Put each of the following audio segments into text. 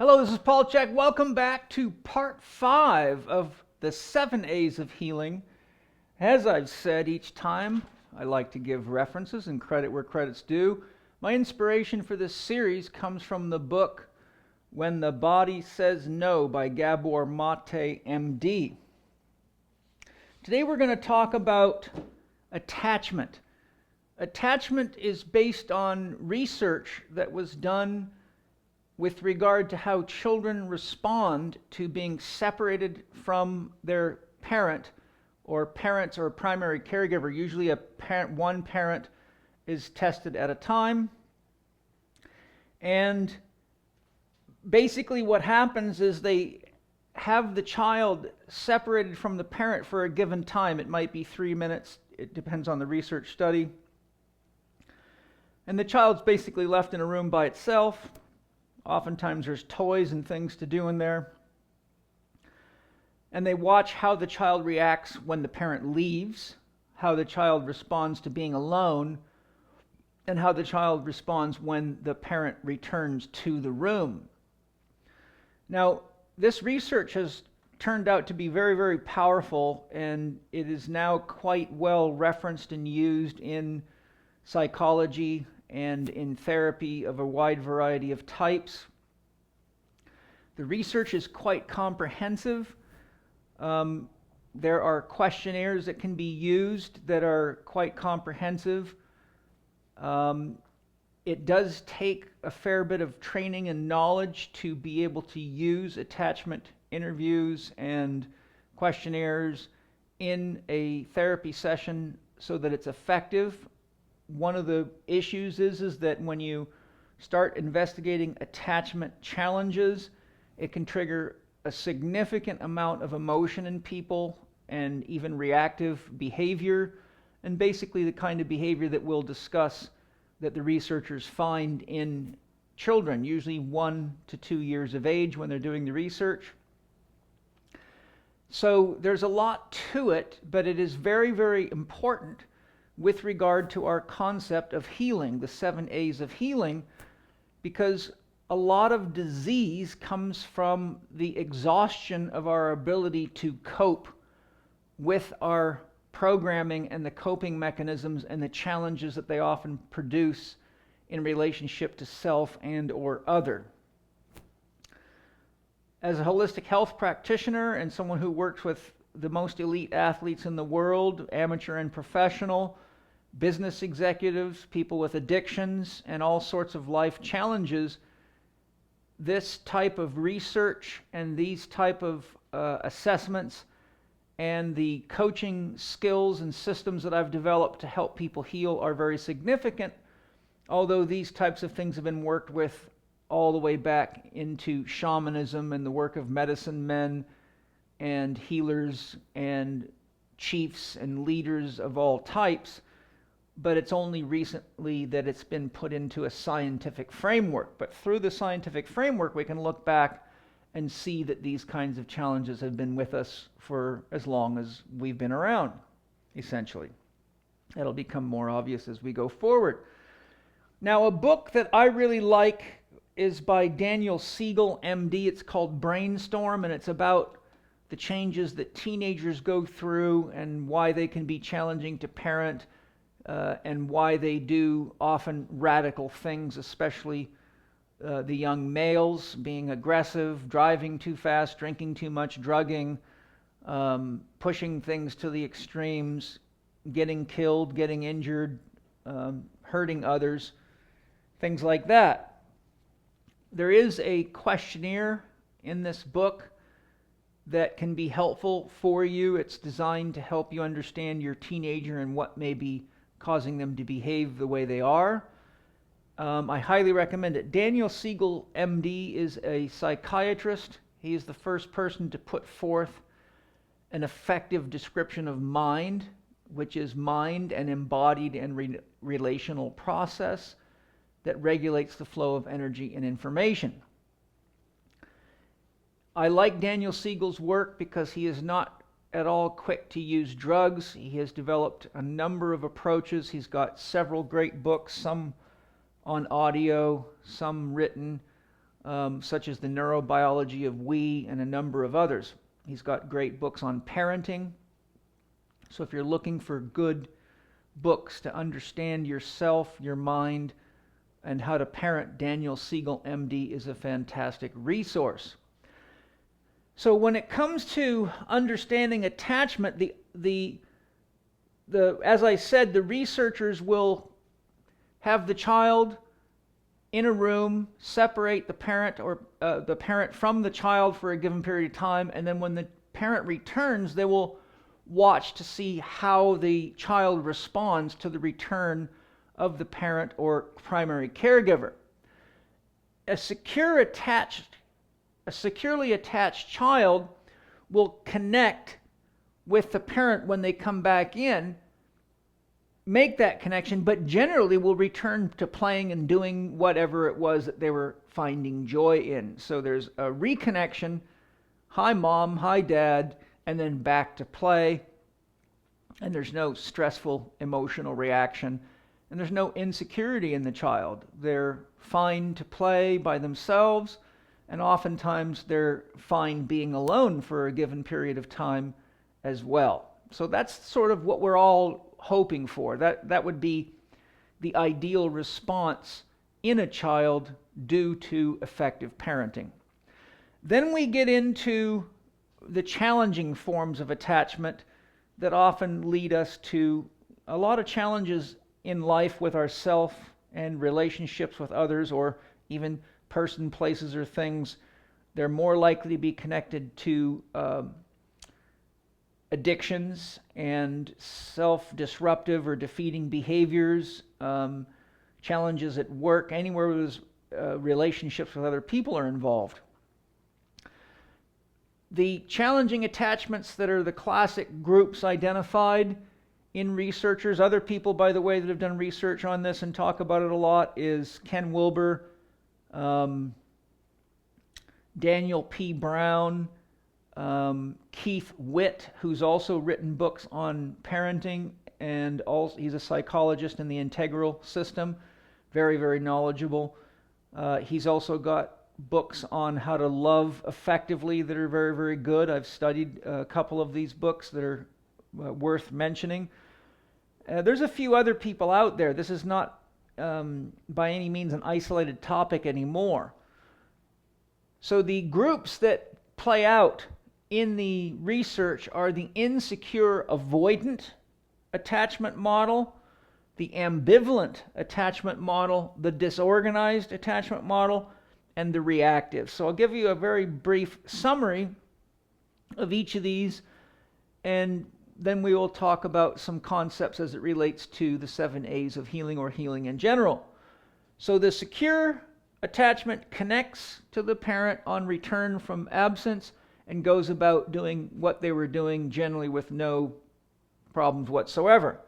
Hello, this is Paul Chek. Welcome back to part 5 of the 7 A's of healing. As I've said each time, I like to give references and credit where credit's due. My inspiration for this series comes from the book When the Body Says No by Gabor Mate, MD. Today we're going to talk about attachment. Attachment is based on research that was done with regard to how children respond to being separated from their parent or parents or a primary caregiver. Usually one parent is tested at a time. And basically what happens is they have the child separated from the parent for a given time. It might be 3 minutes. It depends on the research study. And the child's basically left in a room by itself. Oftentimes there's toys and things to do in there. And they watch how the child reacts when the parent leaves, how the child responds to being alone, and how the child responds when the parent returns to the room. Now, this research has turned out to be very, very powerful, and it is now quite well referenced and used in psychology and in therapy of a wide variety of types. The research is quite comprehensive. There are questionnaires that can be used that are quite comprehensive. It does take a fair bit of training and knowledge to be able to use attachment interviews and questionnaires in a therapy session so that it's effective. One of the issues is that when you start investigating attachment challenges, it can trigger a significant amount of emotion in people and even reactive behavior, and basically the kind of behavior that we'll discuss that the researchers find in children, usually 1 to 2 years of age when they're doing the research. So there's a lot to it, but it is very, very important with regard to our concept of healing, the 7 A's of healing, because a lot of disease comes from the exhaustion of our ability to cope with our programming and the coping mechanisms and the challenges that they often produce in relationship to self and or other. As a holistic health practitioner and someone who works with the most elite athletes in the world, amateur and professional, business executives, people with addictions, and all sorts of life challenges, this type of research and these type of assessments and the coaching skills and systems that I've developed to help people heal are very significant, although these types of things have been worked with all the way back into shamanism and the work of medicine men and healers and chiefs and leaders of all types. But it's only recently that it's been put into a scientific framework. But through the scientific framework, we can look back and see that these kinds of challenges have been with us for as long as we've been around, essentially. It'll become more obvious as we go forward. Now, a book that I really like is by Daniel Siegel, MD. It's called Brainstorm, and it's about the changes that teenagers go through and why they can be challenging to parent, and why they do often radical things, especially the young males, being aggressive, driving too fast, drinking too much, drugging, pushing things to the extremes, getting killed, getting injured, hurting others, things like that. There is a questionnaire in this book that can be helpful for you. It's designed to help you understand your teenager and what may be causing them to behave the way they are. I highly recommend it. Daniel Siegel, MD, is a psychiatrist. He is the first person to put forth an effective description of mind, which is mind and embodied and relational process that regulates the flow of energy and information. I like Daniel Siegel's work because he is not at all quick to use drugs. He has developed a number of approaches. He's got several great books, some on audio, some written, such as The Neurobiology of We and a number of others. He's got great books on parenting. So if you're looking for good books to understand yourself, your mind, and how to parent, Daniel Siegel, MD, is a fantastic resource. So when it comes to understanding attachment, as I said, the researchers will have the child in a room, separate the parent from the child for a given period of time, and then when the parent returns, they will watch to see how the child responds to the return of the parent or primary caregiver. A securely attached child will connect with the parent when they come back in, make that connection, but generally will return to playing and doing whatever it was that they were finding joy in. So there's a reconnection, hi mom, hi dad, and then back to play. And there's no stressful emotional reaction. And there's no insecurity in the child. They're fine to play by themselves, and oftentimes they're fine being alone for a given period of time as well. So that's sort of what we're all hoping for. That would be the ideal response in a child due to effective parenting. Then we get into the challenging forms of attachment that often lead us to a lot of challenges in life with ourselves and relationships with others, or even person, places, or things. They're more likely to be connected to addictions and self-disruptive or defeating behaviors, challenges at work, anywhere where there's relationships with other people are involved. The challenging attachments that are the classic groups identified in researchers, other people, by the way, that have done research on this and talk about it a lot, is Ken Wilber, Daniel P. Brown, Keith Witt, who's also written books on parenting, and also he's a psychologist in the integral system, very, very knowledgeable. He's also got books on how to love effectively that are very, very good. I've studied a couple of these books that are worth mentioning. There's a few other people out there. This is not by any means an isolated topic anymore. So the groups that play out in the research are the insecure avoidant attachment model, the ambivalent attachment model, the disorganized attachment model, and the reactive. So I'll give you a very brief summary of each of these, and then we will talk about some concepts as it relates to the 7 A's of healing, or healing in general. So the secure attachment connects to the parent on return from absence and goes about doing what they were doing, generally with no problems whatsoever.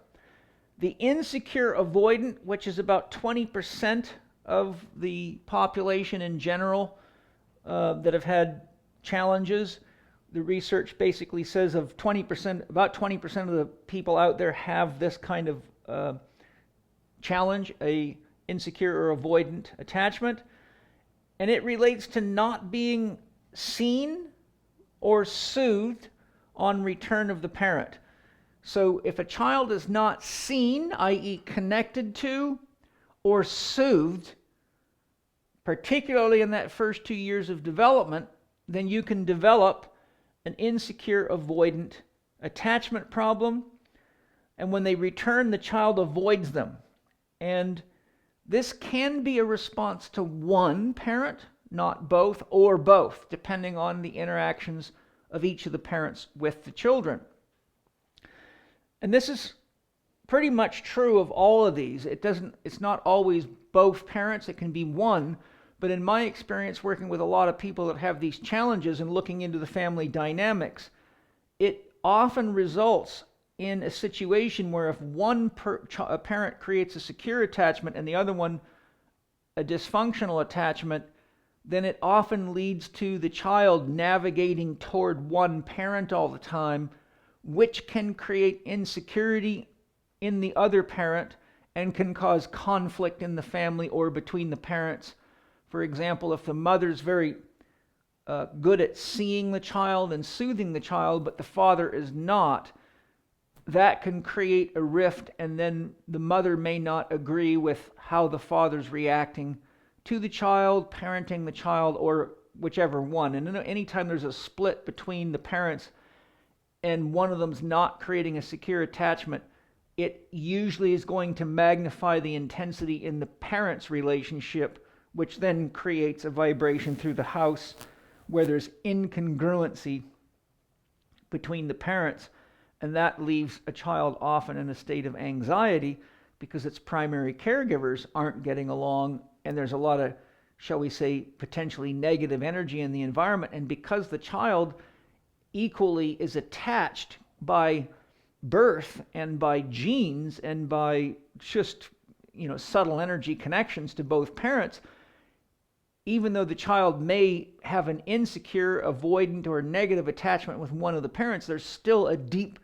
The insecure avoidant, which is about 20% of the population in general that have had challenges. The research basically says of 20%, about 20% of the people out there have this kind of challenge, a insecure or avoidant attachment. And it relates to not being seen or soothed on return of the parent. So if a child is not seen, i.e. connected to, or soothed, particularly in that first 2 years of development, then you can develop an insecure avoidant attachment problem. And when they return, the child avoids them. And this can be a response to one parent, not both, or both, depending on the interactions of each of the parents with the children. And this is pretty much true of all of these. It's not always both parents, it can be one. But in my experience working with a lot of people that have these challenges and looking into the family dynamics, it often results in a situation where if a parent creates a secure attachment and the other one a dysfunctional attachment, then it often leads to the child navigating toward one parent all the time, which can create insecurity in the other parent and can cause conflict in the family or between the parents For example, if the mother's very good at seeing the child and soothing the child, but the father is not, that can create a rift, and then the mother may not agree with how the father's reacting to the child, parenting the child, or whichever one. And anytime there's a split between the parents and one of them's not creating a secure attachment, it usually is going to magnify the intensity in the parents' relationship, which then creates a vibration through the house where there's incongruency between the parents. And that leaves a child often in a state of anxiety because its primary caregivers aren't getting along, and there's a lot of, shall we say, potentially negative energy in the environment. And because the child equally is attached by birth and by genes and by just, subtle energy connections to both parents, even though the child may have an insecure, avoidant, or negative attachment with one of the parents, there's still a deep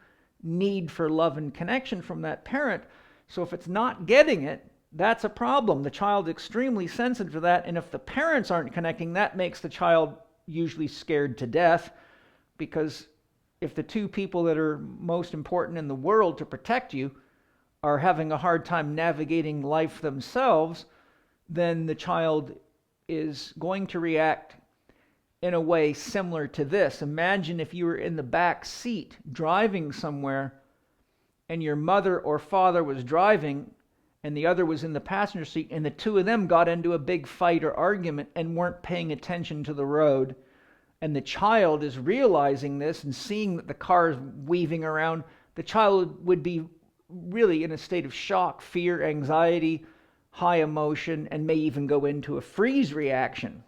need for love and connection from that parent. So if it's not getting it, that's a problem. The child's extremely sensitive to that, and if the parents aren't connecting, that makes the child usually scared to death, because if the two people that are most important in the world to protect you are having a hard time navigating life themselves, then the child is going to react in a way similar to this. Imagine if you were in the back seat driving somewhere and your mother or father was driving and the other was in the passenger seat, and the two of them got into a big fight or argument and weren't paying attention to the road. And the child is realizing this and seeing that the car is weaving around. The child would be really in a state of shock, fear, anxiety, high emotion, and may even go into a freeze reaction.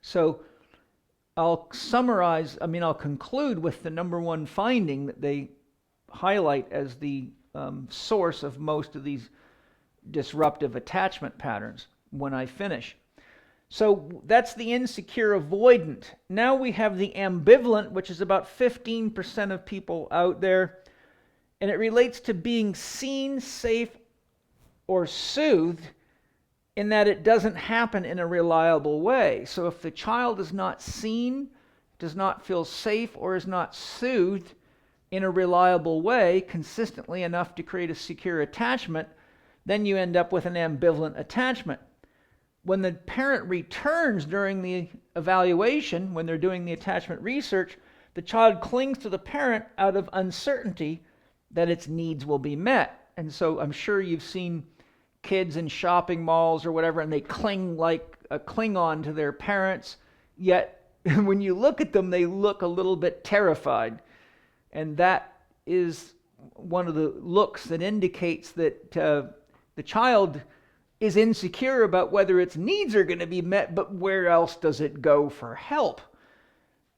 So I'll conclude with the number one finding that they highlight as the source of most of these disruptive attachment patterns when I finish. So that's the insecure avoidant. Now we have the ambivalent, which is about 15% of people out there, and it relates to being seen, safe, or soothed, in that it doesn't happen in a reliable way. So if the child is not seen, does not feel safe, or is not soothed in a reliable way, consistently enough to create a secure attachment, then you end up with an ambivalent attachment. When the parent returns during the evaluation, when they're doing the attachment research, the child clings to the parent out of uncertainty that its needs will be met. And so I'm sure you've seen kids in shopping malls or whatever, and they cling like a Klingon to their parents, yet when you look at them, they look a little bit terrified. And that is one of the looks that indicates that the child is insecure about whether its needs are going to be met, but where else does it go for help?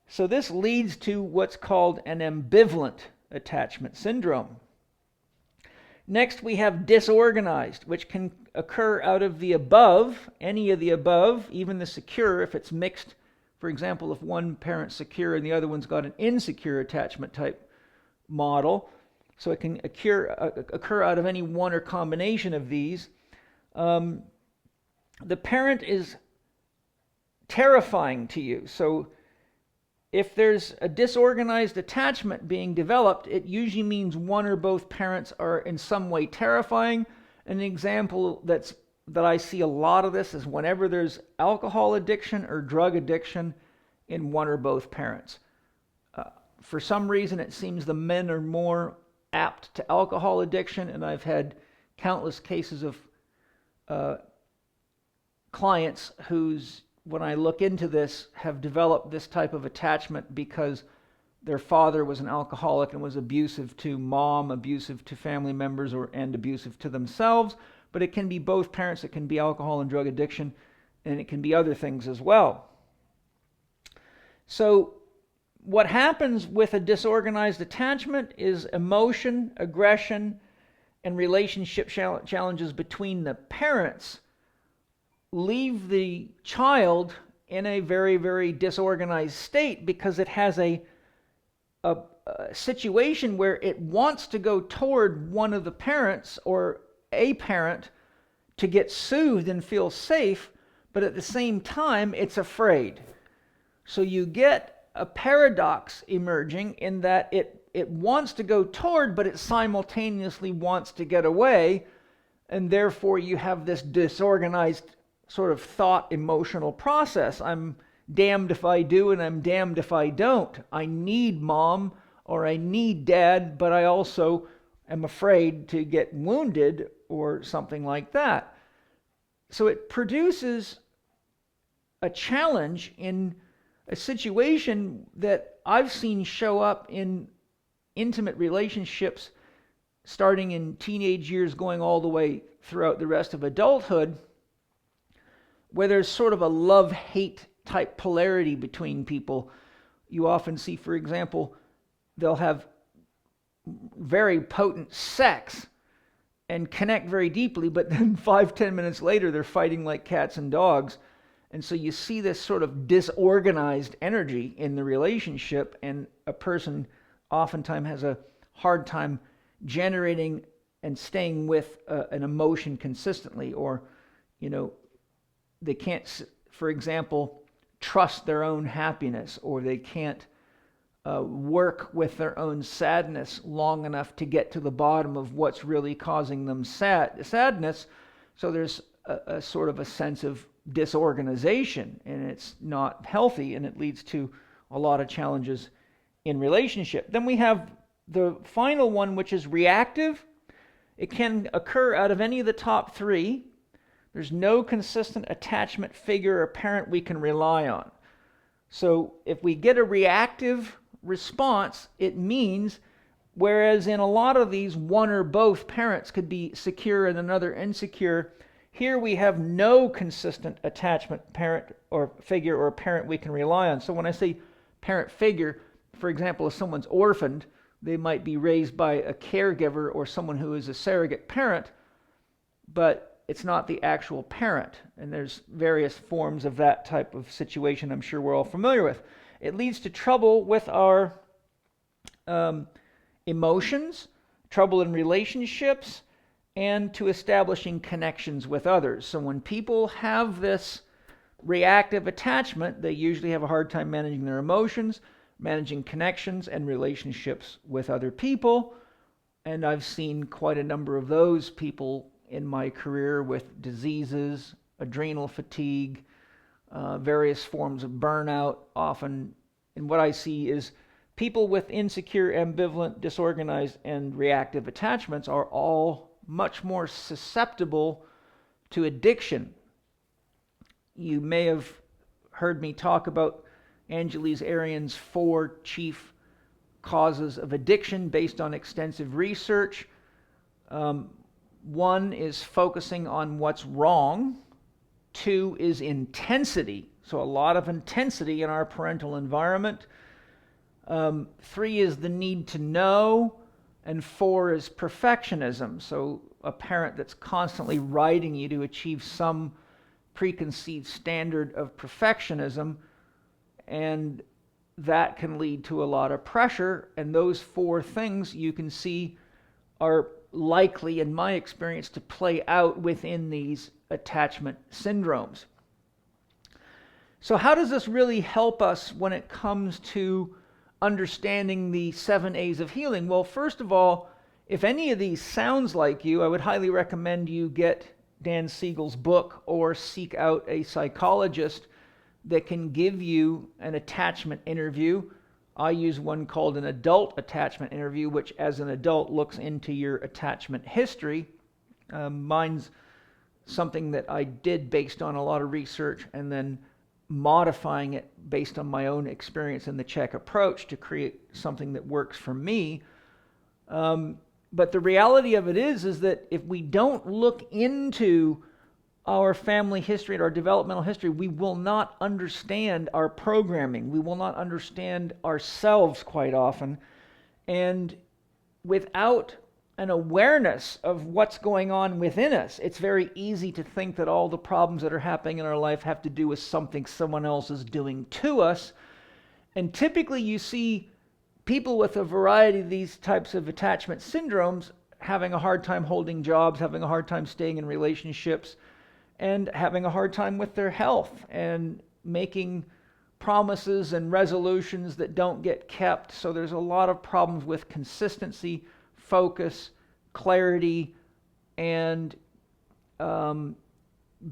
So this leads to what's called an ambivalent attachment syndrome. Next, we have disorganized, which can occur out of the above, any of the above, even the secure, if it's mixed. For example, if one parent's secure and the other one's got an insecure attachment type model. So it can occur out of any one or combination of these. The parent is terrifying to you. So if there's a disorganized attachment being developed, it usually means one or both parents are in some way terrifying. An example that I see a lot of this is whenever there's alcohol addiction or drug addiction in one or both parents. For some reason, it seems the men are more apt to alcohol addiction, and I've had countless cases of clients who's, when I look into this, have developed this type of attachment because their father was an alcoholic and was abusive to mom, abusive to family members, and abusive to themselves. But it can be both parents. It can be alcohol and drug addiction, and it can be other things as well. So what happens with a disorganized attachment is emotion, aggression, and relationship challenges between the parents leave the child in a very, very disorganized state because it has a situation where it wants to go toward one of the parents or a parent to get soothed and feel safe, but at the same time, it's afraid. So you get a paradox emerging in that it wants to go toward, but it simultaneously wants to get away, and therefore you have this disorganized sort of thought emotional process. I'm damned if I do and I'm damned if I don't. I need mom or I need dad, but I also am afraid to get wounded or something like that. So it produces a challenge in a situation that I've seen show up in intimate relationships starting in teenage years going all the way throughout the rest of adulthood, where there's sort of a love-hate type polarity between people. You often see, for example, they'll have very potent sex and connect very deeply, but then 5-10 minutes later they're fighting like cats and dogs. And so you see this sort of disorganized energy in the relationship, and a person oftentimes has a hard time generating and staying with an emotion consistently, or they can't, for example, trust their own happiness, or they can't work with their own sadness long enough to get to the bottom of what's really causing them sadness. So there's a sort of a sense of disorganization, and it's not healthy, and it leads to a lot of challenges in relationship. Then we have the final one, which is reactive. It can occur out of any of the top three. There's no consistent attachment figure or parent we can rely on. So if we get a reactive response, it means, whereas in a lot of these, one or both parents could be secure and another insecure, here we have no consistent attachment parent or figure or parent we can rely on. So when I say parent figure, for example, if someone's orphaned, they might be raised by a caregiver or someone who is a surrogate parent, but it's not the actual parent. And there's various forms of that type of situation I'm sure we're all familiar with. It leads to trouble with our emotions, trouble in relationships, and to establishing connections with others. So when people have this reactive attachment, they usually have a hard time managing their emotions, managing connections and relationships with other people. And I've seen quite a number of those people in my career with diseases, adrenal fatigue, various forms of burnout often. And what I see is people with insecure, ambivalent, disorganized, and reactive attachments are all much more susceptible to addiction. You may have heard me talk about Angeles Arian's 4 chief causes of addiction based on extensive research. One is focusing on what's wrong. 2 is intensity, so a lot of intensity in our parental environment. 3 is the need to know, and 4 is perfectionism, so a parent that's constantly riding you to achieve some preconceived standard of perfectionism, and that can lead to a lot of pressure. And those 4 things you can see are likely, in my experience, to play out within these attachment syndromes. So how does this really help us when it comes to understanding the 7 A's of healing? Well, first of all, if any of these sounds like you, I would highly recommend you get Dan Siegel's book or seek out a psychologist that can give you an attachment interview. I use one called an adult attachment interview, which as an adult looks into your attachment history. Mine's something that I did based on a lot of research and then modifying it based on my own experience in the Chek approach to create something that works for me. But the reality of it is that if we don't look into our family history and our developmental history, we will not understand our programming. We will not understand ourselves quite often. And without an awareness of what's going on within us, it's very easy to think that all the problems that are happening in our life have to do with something someone else is doing to us. And typically you see people with a variety of these types of attachment syndromes having a hard time holding jobs, having a hard time staying in relationships, and having a hard time with their health and making promises and resolutions that don't get kept. So there's a lot of problems with consistency, focus, clarity, and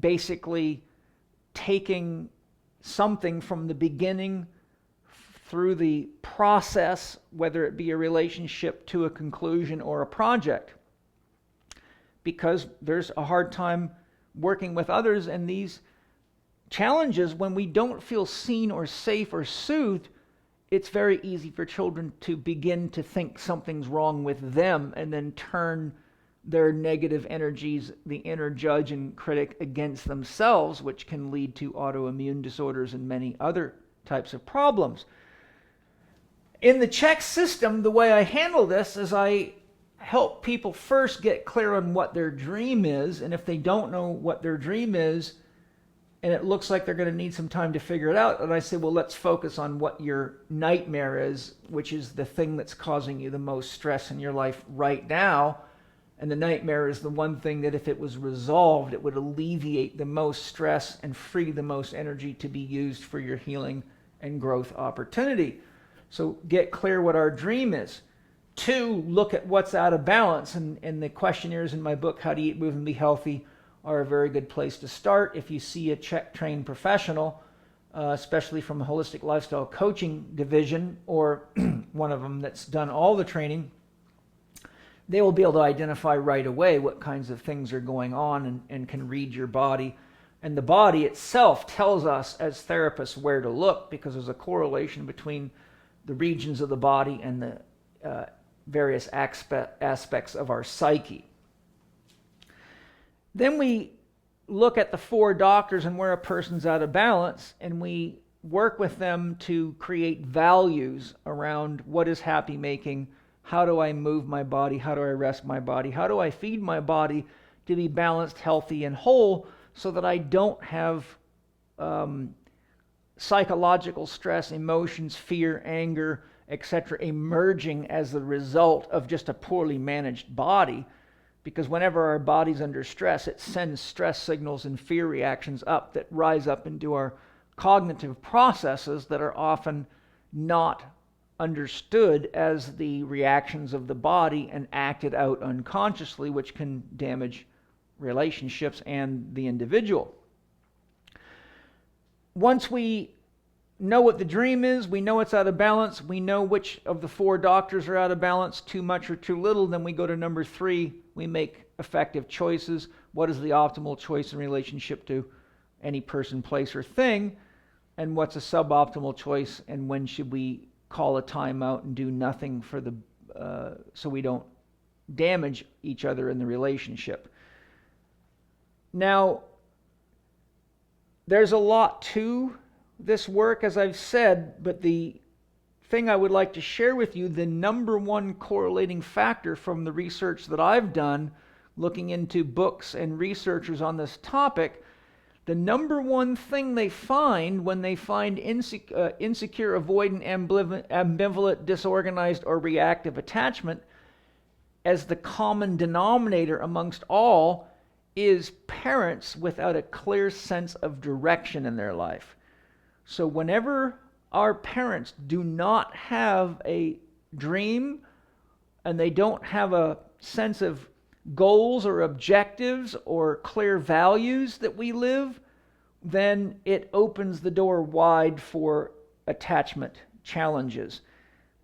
basically taking something from the beginning through the process, whether it be a relationship to a conclusion or a project, because there's a hard time working with others, and these challenges, when we don't feel seen or safe or soothed, it's very easy for children to begin to think something's wrong with them and then turn their negative energies, the inner judge and critic, against themselves, which can lead to autoimmune disorders and many other types of problems. In the Chek system, the way I handle this is I help people first get clear on what their dream is, and if they don't know what their dream is, and it looks like they're going to need some time to figure it out, and I say, well, let's focus on what your nightmare is, which is the thing that's causing you the most stress in your life right now. And the nightmare is the one thing that if it was resolved, it would alleviate the most stress and free the most energy to be used for your healing and growth opportunity. So get clear what our dream is. 2, look at what's out of balance. And the questionnaires in my book, How to Eat, Move, and Be Healthy, are a very good place to start. If you see a Chek trained professional, especially from a holistic lifestyle coaching division, or one of them that's done all the training, they will be able to identify right away what kinds of things are going on and can read your body. And the body itself tells us as therapists where to look, because there's a correlation between the regions of the body and the various aspects of our psyche. Then we look at the 4 doctors and where a person's out of balance, and we work with them to create values around what is happy making. How do I move my body? How do I rest my body? How do I feed my body to be balanced, healthy, and whole, so that I don't have psychological stress, emotions, fear, anger, etc., emerging as the result of just a poorly managed body? Because whenever our body's under stress, it sends stress signals and fear reactions up that rise up into our cognitive processes that are often not understood as the reactions of the body and acted out unconsciously, which can damage relationships and the individual. Once we know what the dream is, we know it's out of balance, we know which of the 4 doctors are out of balance, too much or too little, then we go to number 3, we make effective choices. What is the optimal choice in relationship to any person, place, or thing? And what's a suboptimal choice, and when should we call a timeout and do nothing for the so we don't damage each other in the relationship? Now, there's a lot to this work, as I've said, but the thing I would like to share with you, the number 1 correlating factor from the research that I've done, looking into books and researchers on this topic, the number 1 thing they find when they find insecure, avoidant, ambivalent, disorganized, or reactive attachment as the common denominator amongst all is parents without a clear sense of direction in their life. So whenever our parents do not have a dream and they don't have a sense of goals or objectives or clear values that we live, then it opens the door wide for attachment challenges.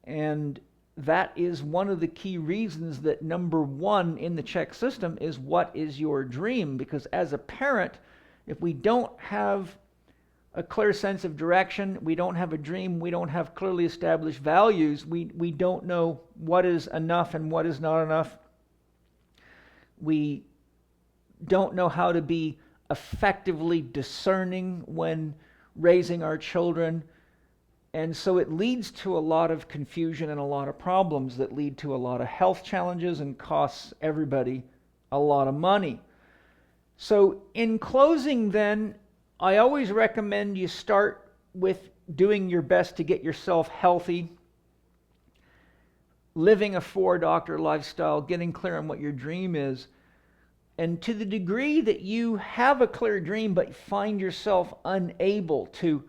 And that is one of the key reasons that number 1 in the Chek system is, what is your dream? Because as a parent, if we don't have a clear sense of direction, we don't have a dream, we don't have clearly established values, we don't know what is enough and what is not enough. We don't know how to be effectively discerning when raising our children. And so it leads to a lot of confusion and a lot of problems that lead to a lot of health challenges and costs everybody a lot of money. So in closing then, I always recommend you start with doing your best to get yourself healthy, living a 4-doctor lifestyle, getting clear on what your dream is, And to the degree that you have a clear dream but find yourself unable to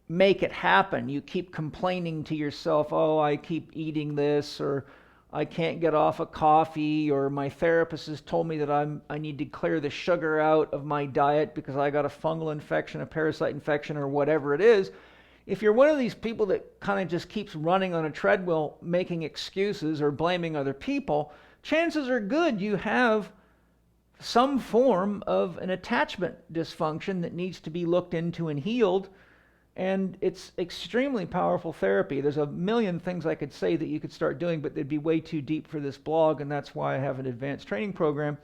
make it happen, you keep complaining to yourself, oh, I keep eating this, or I can't get off of coffee, or my therapist has told me that I need to clear the sugar out of my diet because I got a fungal infection, a parasite infection, or whatever it is. If you're one of these people that kind of just keeps running on a treadmill, making excuses or blaming other people, chances are good you have some form of an attachment dysfunction that needs to be looked into and healed. And it's extremely powerful therapy. There's a million things I could say that you could start doing, but they'd be way too deep for this blog, and that's why I have an advanced training program.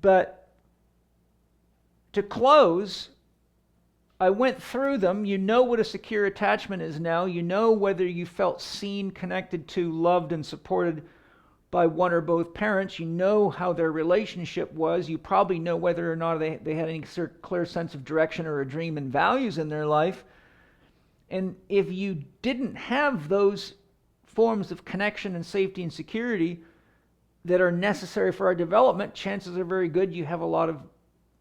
But to close, I went through them. You know what a secure attachment is now. You know whether you felt seen, connected to, loved, and supported by one or both parents. You know how their relationship was. You probably know whether or not they had any clear sense of direction or a dream and values in their life. And if you didn't have those forms of connection and safety and security that are necessary for our development, chances are very good you have a lot of,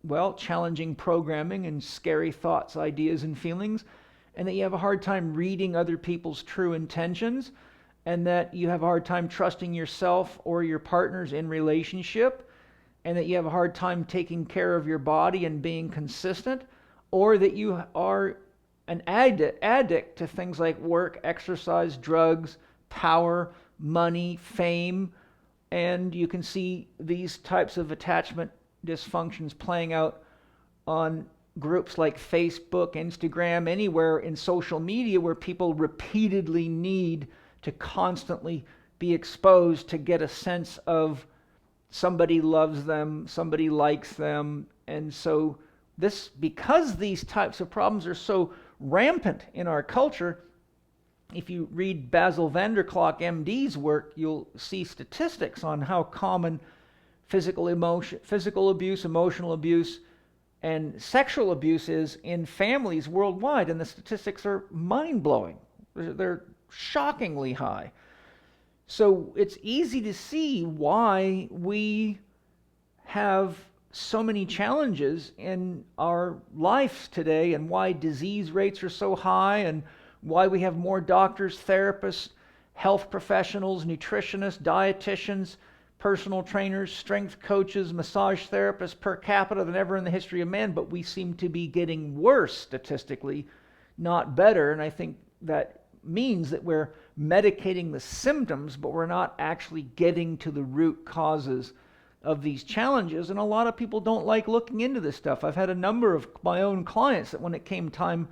well, challenging programming and scary thoughts, ideas, and feelings, and that you have a hard time reading other people's true intentions, and that you have a hard time trusting yourself or your partners in relationship, and that you have a hard time taking care of your body and being consistent, or that you are an addict to things like work, exercise, drugs, power, money, fame, and you can see these types of attachment dysfunctions playing out on groups like Facebook, Instagram, anywhere in social media where people repeatedly need to constantly be exposed to get a sense of somebody loves them, somebody likes them. And so because these types of problems are so rampant in our culture, if you read Basil van der Kolk, MD's work, you'll see statistics on how common physical abuse, emotional abuse, and sexual abuse is in families worldwide. And the statistics are mind-blowing. They're shockingly high. So it's easy to see why we have so many challenges in our lives today, and why disease rates are so high, and why we have more doctors, therapists, health professionals, nutritionists, dietitians, personal trainers, strength coaches, massage therapists per capita than ever in the history of man. But we seem to be getting worse statistically, not better. And I think that means that we're medicating the symptoms, but we're not actually getting to the root causes of these challenges. And a lot of people don't like looking into this stuff. I've had a number of my own clients that when it came time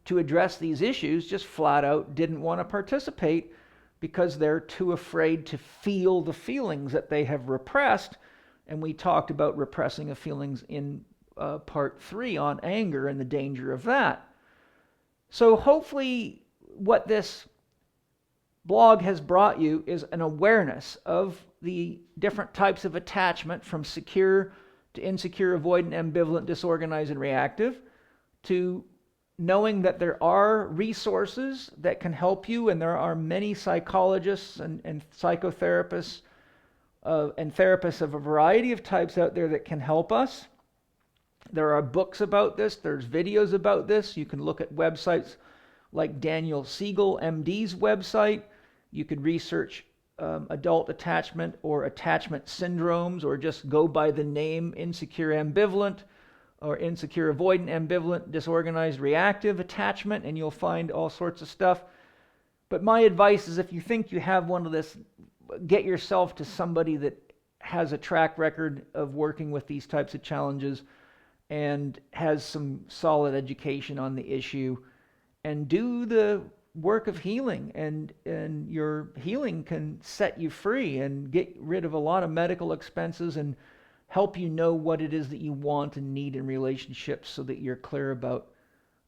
to address these issues, just flat out didn't want to participate because they're too afraid to feel the feelings that they have repressed. And we talked about repressing of feelings in part 3 on anger and the danger of that. So hopefully what this blog has brought you is an awareness of the different types of attachment, from secure to insecure, avoidant, ambivalent, disorganized, and reactive, to knowing that there are resources that can help you, and there are many psychologists and psychotherapists and therapists of a variety of types out there that can help us. There are books about this. There's videos about this. You can look at websites like Daniel Siegel, MD's website. You could research adult attachment or attachment syndromes, or just go by the name insecure ambivalent or insecure avoidant, ambivalent, disorganized, reactive attachment, and you'll find all sorts of stuff. But my advice is, if you think you have one of this, get yourself to somebody that has a track record of working with these types of challenges and has some solid education on the issue, and do the work of healing, and your healing can set you free and get rid of a lot of medical expenses and help you know what it is that you want and need in relationships, so that you're clear about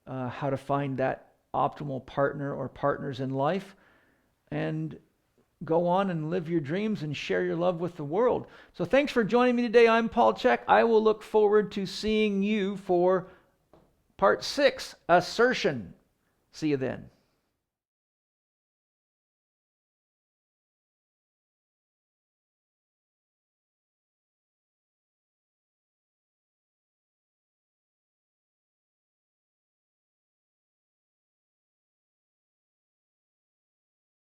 how to find that optimal partner or partners in life, and go on and live your dreams and share your love with the world. So thanks for joining me today. I'm Paul Chek. I will look forward to seeing you for part 6, assertion. See you then.